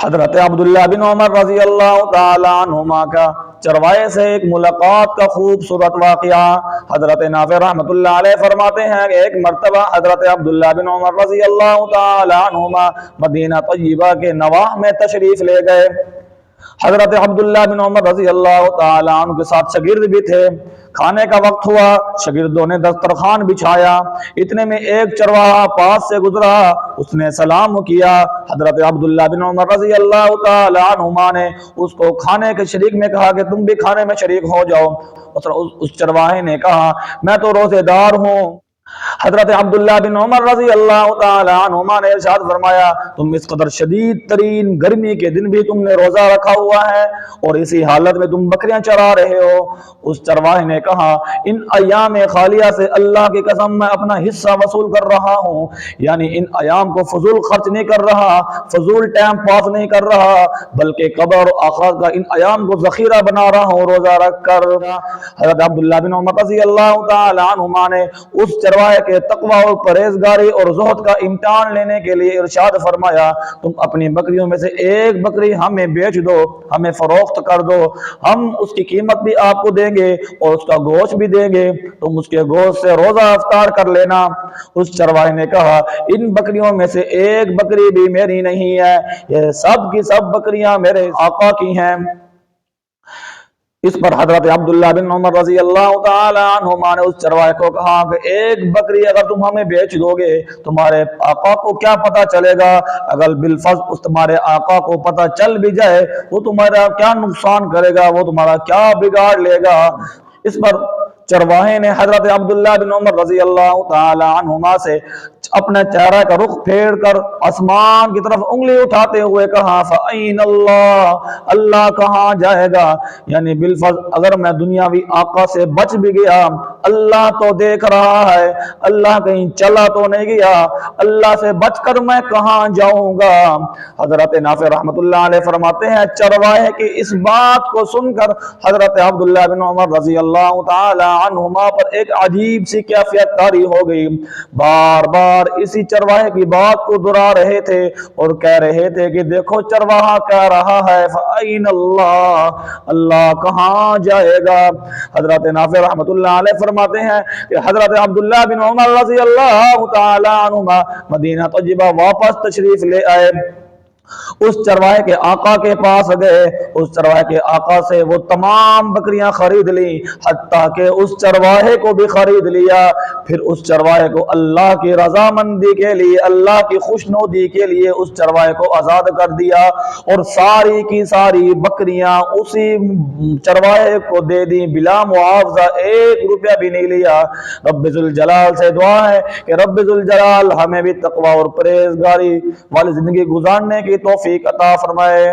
حضرت عبداللہ بن عمر رضی اللہ تعالی عنہما کا چروائے سے ایک ملاقات کا خوبصورت واقعہ۔ حضرت نافع رحمۃ اللہ علیہ فرماتے ہیں کہ ایک مرتبہ حضرت عبداللہ بن عمر رضی اللہ تعالی عنہما مدینہ طیبہ کے نواح میں تشریف لے گئے۔ حضرت عبداللہ بن عمر رضی اللہ تعالی عنہ کے ساتھ شاگرد بھی تھے۔ کھانے کا وقت ہوا، شاگردوں نے دسترخوان بچھایا، اتنے میں ایک چرواہا پاس سے گزرا، اس نے سلام کیا۔ حضرت عبداللہ بن عمر رضی اللہ تعالی عنہما نے اس کو کھانے کے شریک میں کہا کہ تم بھی کھانے میں شریک ہو جاؤ۔ اس چرواہے نے کہا میں تو روزے دار ہوں۔ حضرت عبداللہ بن عمر رضی اللہ تعالی عنہما نے ارشاد فرمایا تم اس قدر شدید ترین گرمی کے دن بھی تم نے روزہ رکھا ہوا ہے اور اسی حالت میں تم بکریاں چرا رہے ہو۔ اس چرواہے نے کہا ان ایام خالیہ سے اللہ کی قسم میں اپنا حصہ وصول کر رہا ہوں، یعنی ان ایام کو فضول خرچ نہیں کر رہا، فضول ٹائم پاس نہیں کر رہا، بلکہ قبر اور آخرت کا ان ایام کو ذخیرہ بنا رہا ہوں روزہ رکھ کر۔ حضرت عبداللہ بن عمر رضی اللہ تعالی عنہما نے اس چرواہے کہ تقوی اور پرہیزگاری اور زہد کا امتحان لینے کے لیے ارشاد فرمایا تم اپنی بکریوں میں سے ایک بکری ہمیں بیچ دو، ہمیں فروخت کر دو، ہم اس کی قیمت بھی آپ کو دیں گے اور اس کا گوشت بھی دیں گے، تم اس کے گوشت سے روزہ افطار کر لینا۔ اس چرواہے نے کہا ان بکریوں میں سے ایک بکری بھی میری نہیں ہے، یہ سب کی سب بکریاں میرے آقا کی ہیں۔ اس پر حضرت عبداللہ بن عمر رضی اللہ تعالی عنہما نے اس چرواہے کو کہا کہ ایک بکری اگر تم ہمیں بیچ دو گے تمہارے آقا کو کیا پتا چلے گا، اگر بالفرض اس تمہارے آقا کو پتا چل بھی جائے وہ تمہارا کیا نقصان کرے گا، وہ تمہارا کیا بگاڑ لے گا۔ اس پر چرواہے نے حضرت عبداللہ بن عمر رضی اللہ تعالی عنہما سے اپنے چہرہ کا رخ پھیر کر آسمان کی طرف انگلی اٹھاتے ہوئے کہا فَأَيْنَ اللَّهُ اللہ کہاں جائے گا، یعنی بالفرض اگر میں دنیاوی آقا سے بچ بھی گیا اللہ تو دیکھ رہا ہے، اللہ کہیں چلا تو نہیں گیا، اللہ سے بچ کر میں کہاں جاؤں گا۔ حضرت نافع رحمۃ اللہ علیہ فرماتے ہیں چرواہے کی اس بات کو سن کر حضرت عبداللہ بن عمر رضی اللہ تعالی عنہما پر ایک عجیب سی کیفیت طاری ہو گئی، بار بار اسی چرواہے کی بات کو دہرا رہے تھے اور کہہ رہے تھے کہ دیکھو چرواہا کہہ رہا ہے فَأَيْنَ اللَّهُ اللہ کہاں جائے گا۔ حضرت نافع رحمۃ اللہ علیہ فرماتے ہیں کہ حضرت عبداللہ بن عمر رضی اللہ تعالی عنہما مدینہ طیبہ واپس تشریف لے آئے، اس چرواہے کے آقا کے پاس گئے، اس چرواہے کے آقا سے وہ تمام بکریاں خرید لی، حتیٰ کہ اس چرواہے کو بھی خرید لیا۔ پھر اس چرواہے کو اللہ کی رضامندی کے لیے، اللہ کی خوشنودی کے لیے اس چرواہے کو آزاد کر دیا اور ساری کی ساری بکریاں اسی چرواہے کو دے دی بلا معاوضہ، ایک روپیہ بھی نہیں لیا۔ رب ذوالجلال سے دعا ہے کہ رب ذوالجلال ہمیں بھی تقوی اور پرہیزگاری والی زندگی گزارنے کی توفیق عطا فرمائے۔